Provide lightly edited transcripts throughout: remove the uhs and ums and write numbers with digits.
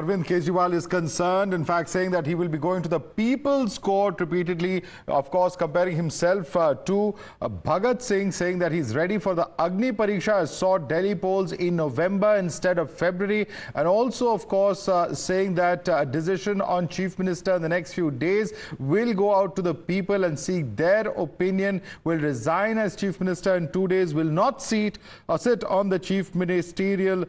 Arvind Kejriwal is concerned, in fact saying that he will be going to the People's Court repeatedly, of course comparing himself to Bhagat Singh, saying that he's ready for the Agni Pariksha as sought Delhi polls in November instead of February, and also of course saying that a decision on Chief Minister in the next few days will go out to the people and seek their opinion, will resign as Chief Minister in 2 days, will not sit on the Chief Ministerial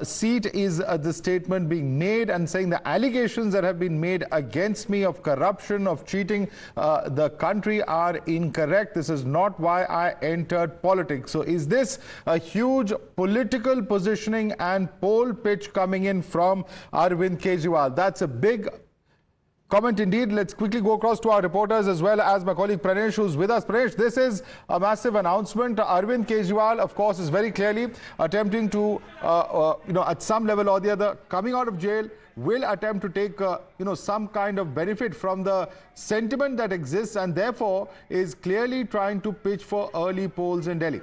seat is the statement being made, and saying the allegations that have been made against me of corruption, of cheating the country are incorrect. This is not why I entered politics. So is this a huge political positioning and poll pitch coming in from Arvind Kejriwal? That's a big comment indeed. Let's quickly go across to our reporters as well as my colleague Pranesh, who's with us. Pranesh, this is a massive announcement. Arvind Kejriwal, of course, is very clearly attempting to, at some level or the other, coming out of jail, will attempt to take, some kind of benefit from the sentiment that exists, and therefore is clearly trying to pitch for early polls in Delhi.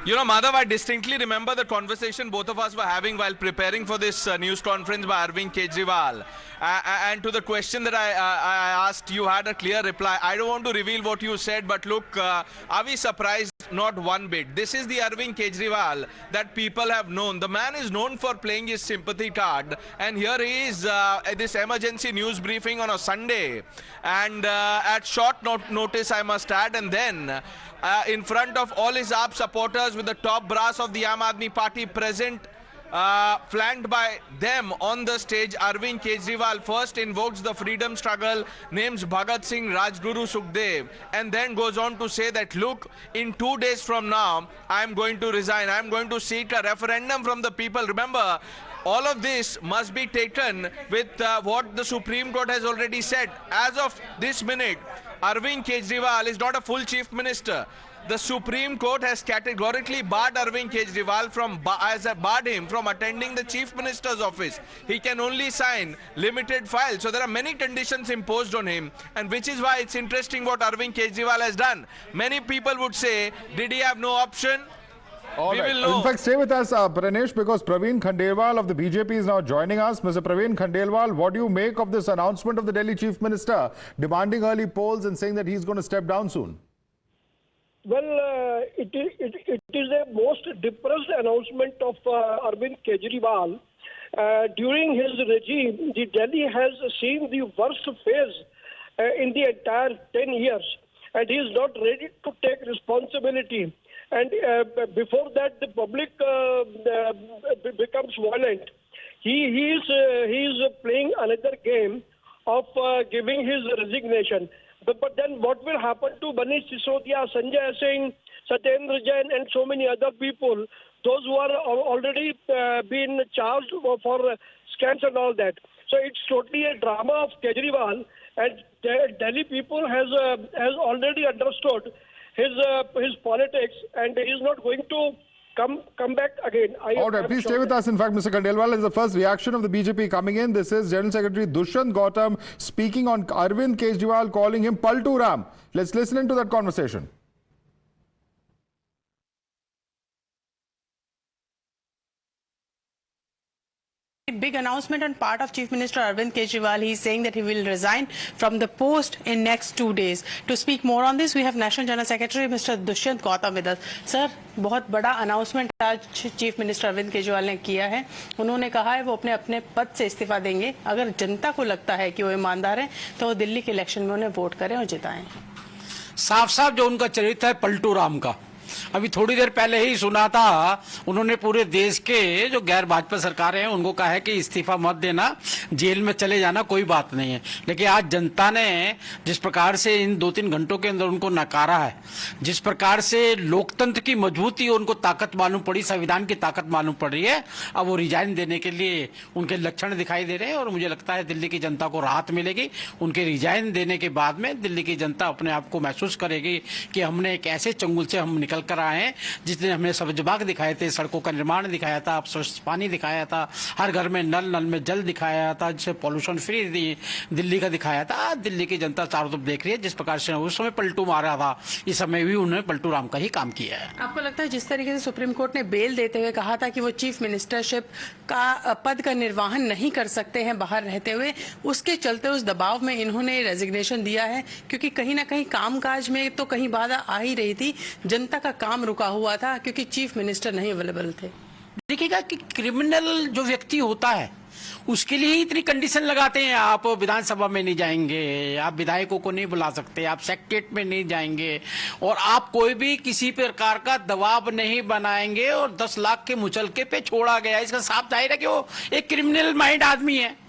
You know, Madhav, I distinctly remember the conversation both of us were having while preparing for this news conference by Arvind Kejriwal. And to the question that I asked, you had a clear reply. I don't want to reveal what you said, but look, are we surprised? Not one bit. This is the Arvind Kejriwal that people have known. The man is known for playing his sympathy card. And here he is at this emergency news briefing on a Sunday. And at short notice, I must add, and then in front of all his AAP supporters with the top brass of the Aam Aadmi Party present, flanked by them on the stage, Arvind Kejriwal first invokes the freedom struggle, names Bhagat Singh, Rajguru, Sukhdev, and then goes on to say that, look, in 2 days from now, I'm going to resign. I'm going to seek a referendum from the people. Remember, all of this must be taken with what the Supreme Court has already said. As of this minute, Arvind Kejriwal is not a full chief minister. The Supreme Court has categorically barred Arvind Kejriwal barred him from attending the Chief Minister's office. He can only sign limited files. So there are many conditions imposed on him, and which is why it's interesting what Arvind Kejriwal has done. Many people would say, did he have no option? All right. In fact, stay with us, Pranesh, because Praveen Khandelwal of the BJP is now joining us. Mr. Praveen Khandelwal, what do you make of this announcement of the Delhi Chief Minister demanding early polls and saying that he's going to step down soon? Well, it is a most depressed announcement of Arvind Kejriwal. During his regime, the Delhi has seen the worst phase in the entire 10 years, and he is not ready to take responsibility. And before that, the public becomes violent. He is playing another game of giving his resignation. But then what will happen to Manish Sisodia, Sanjay Singh, Satyendra Jain, and so many other people, those who are already been charged for scams and all that? So it's totally a drama of Kejriwal, and Delhi people has already understood his politics, and he is not going to come back again. All right, please stay with us. In fact, Mr. Khandelwal, is the first reaction of the BJP coming in. This is General Secretary Dushyant Gautam speaking on Arvind Kejriwal, calling him Paltu Ram. Let's listen into that conversation. Big announcement on part of Chief Minister Arvind Kejriwal. He's saying that he will resign from the post in next 2 days. To speak more on this, we have National General Secretary Mr. Dushyant Gautam with us. Sir, बहुत बड़ा announcement आज chief minister Arvind Kejriwal ने किया है. उन्होंने कहा है वो अपने पद से इस्तीफा देंगे. अगर जनता को लगता है कि वो ईमानदार है तो वो दिल्ली के इलेक्शन में उन्हें वोट करें और जिताएं. साफ साफ जो उनका चरित्र है पलटू राम का. अभी थोड़ी देर पहले ही सुना था, उन्होंने पूरे देश के जो गैर भाजपा सरकारें हैं उनको कहा है कि इस्तीफा मत देना, जेल में चले जाना, कोई बात नहीं है. लेकिन आज जनता ने जिस प्रकार से इन 2-3 घंटों के अंदर उनको नकारा है, जिस प्रकार से लोकतंत्र की मजबूती उनको ताकत मालूम पड़ी, संविधान की ताकत मालूम पड़ रही है, अब वो रिजाइन देने के लिए उनके लक्षण दिखाई दे रहे हैं. और मुझे लगता है दिल्ली की जनता को राहत मिलेगी. उनके रिजाइन देने के बाद में दिल्ली की जनता अपने आप को महसूस करेगी कि हमने एक ऐसे चंगुल से हम निकल कर आए हैं, जिसने हमें सब जबाग दिखाए थे, सड़कों का निर्माण दिखाया था, स्वच्छ पानी दिखाया था, हर घर में नल में जल दिखाया था, जिससे पॉल्यूशन फ्री दिल्ली का दिखाया था। आज दिल्ली की जनता चारों तरफ देख रही है, जिस प्रकार से उस समय पलटू मारा था, इस समय भी उन्होंने पलटू राम का ही काम किया है। आपको लगता है जिस तरीके से सुप्रीम कोर्ट ने बेल देते हुए कहा था कि वो चीफ मिनिस्टरशिप का पद का निर्वहन नहीं कर सकते हैं बाहर रहते हुए, उसके चलते उस दबाव में इन्होंने रेजिग्नेशन दिया है? क्योंकि कहीं ना कहीं कामकाज में तो कहीं बाधा आ ही रही थी, जनता का काम रुका हुआ था क्योंकि चीफ मिनिस्टर नहीं अवेलेबल थे। देखिएगा कि क्रिमिनल जो व्यक्ति होता है उसके लिए ही इतनी कंडीशन लगाते हैं, आप विधानसभा में नहीं जाएंगे, आप विधायकों को नहीं बुला सकते, आप सेक्रेटरीट में नहीं जाएंगे, और आप कोई भी किसी प्रकार का दबाव नहीं बनाएंगे, और 10 लाख के मुचलके पे छोड़ा गया। इसका साफ जाहिर है कि वो एक क्रिमिनल माइंड आदमी है।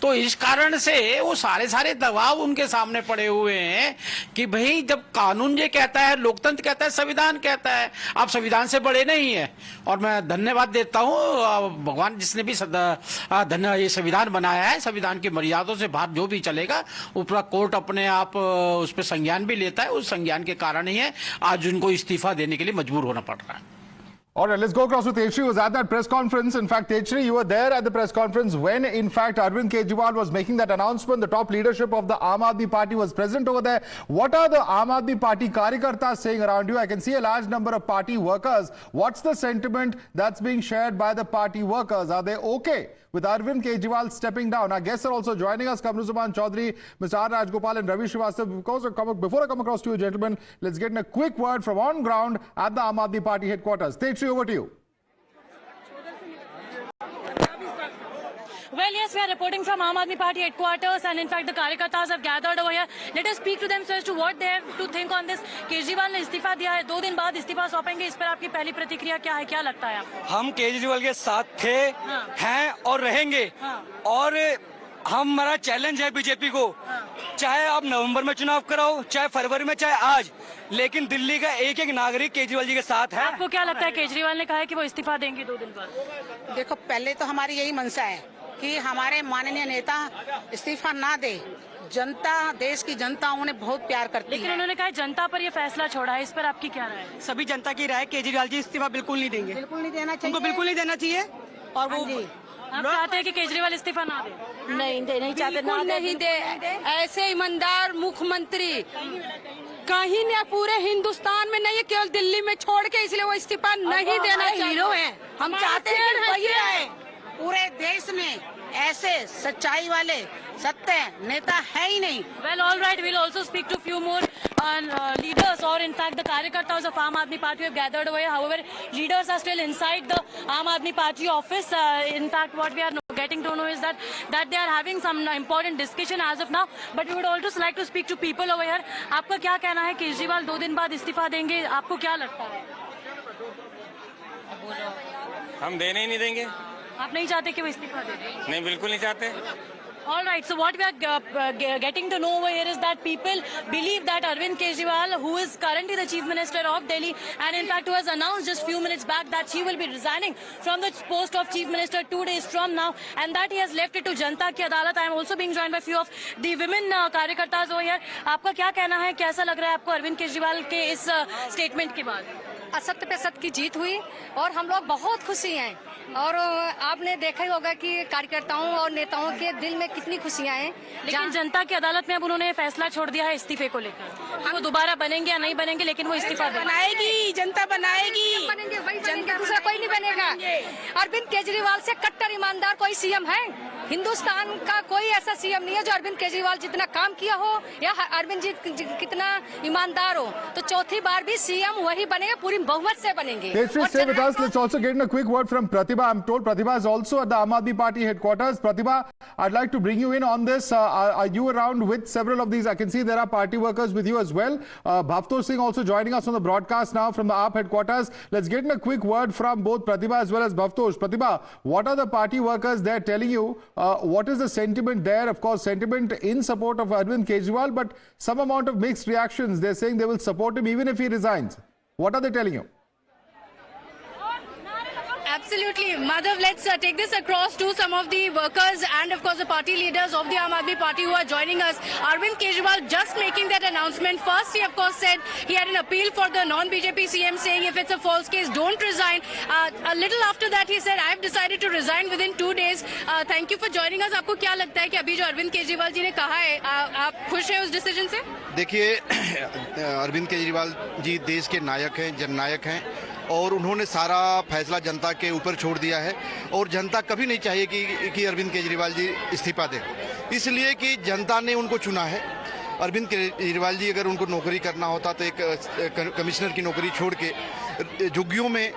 तो इस कारण से वो सारे दबाव उनके सामने पड़े हुए हैं कि भाई जब कानून ये कहता है, लोकतंत्र कहता है, संविधान कहता है, आप संविधान से बड़े नहीं है। और मैं धन्यवाद देता हूँ भगवान जिसने भी ये संविधान बनाया है, संविधान की मर्यादों से बाहर जो भी चलेगा ऊपर कोर्ट अपने आप उस पर संज्ञान भी लेता है, उस संज्ञान के कारण ही है आज उनको इस्तीफा देने के लिए मजबूर होना पड़ रहा है। All right, let's go across to Tejshri, who was at that press conference. In fact, Tejshri, you were there at the press conference when, in fact, Arvind Kejriwal was making that announcement. The top leadership of the Aam Aadmi Party was present over there. What are the Aam Aadmi Party Karyakartas saying around you? I can see a large number of party workers. What's the sentiment that's being shared by the party workers? Are they okay with Arvind Kejriwal stepping down? Our guests are also joining us, Kamruzaman Chaudhary, Mr. R. Rajgopal and Ravi Srivastava. Before I come across to you, gentlemen, let's get in a quick word from on ground at the Aam Aadmi Party headquarters. Tejshri, over to you. Well, yes, we are reporting from Aam Aadmi Party headquarters, and in fact the Karyakartas have gathered over here. Let us speak to them so as to what they have to think on this. Kejriwal ने इस्तीफा दिया है, 2 दिन बाद इस्तीफा सौंपेंगे, इस पर आपकी पहली प्रतिक्रिया क्या है, क्या लगता है आपको? हम केजरीवाल के साथ थे, हैं और रहेंगे, और हमारा चैलेंज है बीजेपी को, चाहे आप नवंबर में चुनाव कराओ, चाहे फरवरी में, चाहे आज, लेकिन दिल्ली का एक एक नागरिक केजरीवाल जी के साथ है। आपको क्या लगता है? केजरीवाल ने कहा है कि वो इस्तीफा देंगे 2 दिन बाद। देखो, पहले तो हमारी यही मंशा है कि हमारे माननीय नेता इस्तीफा ना दे। जनता, देश की जनता उन्हें बहुत प्यार करती है, लेकिन उन्होंने कहा जनता पर ये फैसला छोड़ा है, इस पर आपकी क्या राय है? सभी जनता की राय, केजरीवाल जी इस्तीफा बिल्कुल नहीं देंगे, बिल्कुल नहीं देना चाहिए, उनको बिल्कुल नहीं देना चाहिए। और वो आप चाहते हैं कि केजरीवाल इस्तीफा ना दे? नहीं चाहते, नहीं दे। ऐसे ईमानदार मुख्यमंत्री कहीं न पूरे हिंदुस्तान में नहीं है, केवल दिल्ली में छोड़ के, इसलिए वो इस्तीफा नहीं देना चाहिए। हीरो हैं, हम चाहते हैं कि वही आए। पूरे देश में ऐसे सच्चाई वाले सत्य नेता है ही नहीं। Well, all right. We'll also speak to few more leaders, or in fact, the Karyakartas of Aam Aadmi Party have gathered over here. However, leaders are still inside the Aam Aadmi Party office. In fact, what we are getting to know is that they are having some important discussion as of now. But we would also like to speak to people over here. आपका क्या कहना है? केजरीवाल 2 दिन बाद इस्तीफा देंगे, आपको क्या लगता है? हम देने ही नहीं देंगे। आप नहीं चाहते कि वो इस्तीफा दे? नहीं, बिल्कुल नहीं चाहते। All right. So what we are getting to know over here is that people believe that Arvind Kejriwal, who is currently the Chief Minister of Delhi, and in fact who has announced just few minutes back that he will be resigning from the post of Chief Minister 2 days from now, and that he has left it to Janta Ki Adalat. I am also being joined by few of the women Karyakartas over here. आपका क्या कहना है? कैसा लग रहा है आपको अरविंद केजरीवाल के इस स्टेटमेंट के बाद? असत्य पे सत्य की जीत हुई और हम लोग बहुत खुशी हैं। और आपने देखा ही होगा कि कार्यकर्ताओं और नेताओं के दिल में कितनी खुशियां हैं। लेकिन जनता की अदालत में अब उन्होंने फैसला छोड़ दिया है इस्तीफे को लेकर, वो दोबारा बनेंगे या नहीं बनेंगे, लेकिन वो इस्तीफा बनाएगी, जनता बनाएगी, बनेंगे, वही बनेंगे, दूसरा कोई नहीं बनेगा। अरविंद केजरीवाल से कट्टर ईमानदार कोई सीएम है? हिंदुस्तान का कोई ऐसा सीएम नहीं है जो अरविंद केजरीवाल जितना काम किया हो या अरविंद जी कितना ईमानदार हो। तो चौथी बार भी सीएम वही बनेगा, पूरी बहुमत से बनेंगे। Stay with us. Let's also get in a quick word from Pratibha. I'm told Pratibha is also at the Aam Aadmi Party headquarters. Pratibha, I'd like to bring you in on this. Are you around with several of these? I can see there are party workers with you as well. Bhavtosh Singh also joining us on the broadcast now from the AAP headquarters. Let's get in a quick word from both Pratibha as well as Bhavtosh. Pratibha, what are the party workers there telling you? What is the sentiment there? Of course, sentiment in support of Arvind Kejriwal, but some amount of mixed reactions. They're saying they will support him even if he resigns. What are they telling you? Absolutely. Madhav, let's take this across to some of the workers and of course the party leaders of the Aam Aadmi Party who are joining us. Arvind Kejriwal just making that announcement. First, he of course said he had an appeal for the non-BJP CM saying if it's a false case, don't resign. A little after that, he said, I've decided to resign within 2 days. Thank you for joining us. आपको क्या लगता है कि अभी जो अरविंद केजरीवाल जी ने कहा है, आप खुश हैं उस डिसीजन से? देखिए, अरविंद केजरीवाल जी देश के नायक हैं, जननायक हैं और उन्होंने सारा फैसला जनता के ऊपर छोड़ दिया है और जनता कभी नहीं चाहिए कि अरविंद केजरीवाल जी इस्तीफा दें, इसलिए कि जनता ने उनको चुना है। अरविंद केजरीवाल जी अगर उनको नौकरी करना होता तो एक कमिश्नर की नौकरी छोड़ के झुग्गियों में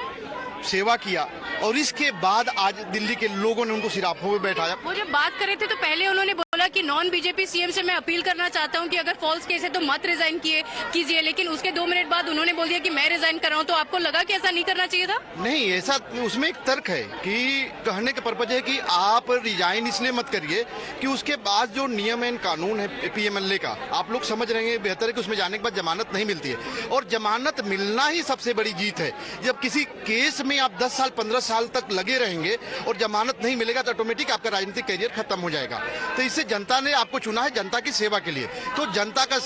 सेवा किया और इसके बाद आज दिल्ली के लोगों ने उनको सिराफों में बैठाया। वो जब बात कर रहे थे तो पहले उन्होंने बोला कि नॉन बीजेपी सीएम से मैं अपील करना चाहता हूं कि अगर फॉल्स केस है तो मत रिजाइन कीजिए, लेकिन उसके 2 मिनट बाद उन्होंने बोल दिया कि मैं रिजाइन कर रहा हूं। तो आपको लगा कि ऐसा नहीं करना चाहिए था? नहीं, ऐसा उसमें एक तर्क है कि कहने का पर्पज है कि आप रिजाइन इसलिए मत करिए कि उसके बाद जो नियम एंड कानून है पीएमएलए का, आप लोग समझ रहे हैं बेहतर है कि उसमें जाने के बाद जमानत नहीं मिलती है और जमानत मिलना ही सबसे बड़ी जीत है। जब किसी केस में आप 10 साल 15 साल तक लगे रहेंगे और जमानत नहीं मिलेगा तो ऑटोमेटिक आपका राजनीतिक करियर खत्म हो जाएगा। तो इससे जनता ने आपको चुना है जनता की सेवा के लिए, तो जनता का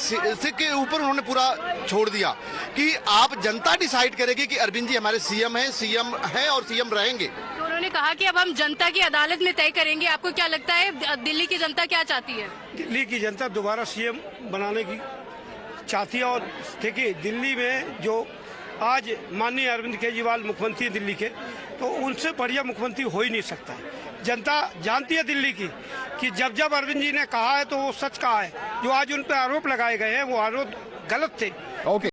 के ऊपर उन्होंने पूरा छोड़ दिया कि आप जनता डिसाइड करेगी कि अरविंद जी हमारे सीएम हैं और सीएम रहेंगे। तो उन्होंने कहा कि अब हम जनता की अदालत में तय करेंगे। आपको क्या लगता है दिल्ली की जनता क्या चाहती है? दिल्ली की जनता दोबारा सीएम बनाने की चाहती है और देखिए दिल्ली में जो आज माननीय अरविंद केजरीवाल मुख्यमंत्री दिल्ली के, तो उनसे बढ़िया मुख्यमंत्री हो ही नहीं सकता। जनता जानती है दिल्ली की कि जब अरविंद जी ने कहा है तो वो सच कहा है। जो आज उन पर आरोप लगाए गए हैं वो आरोप गलत थे। ओके।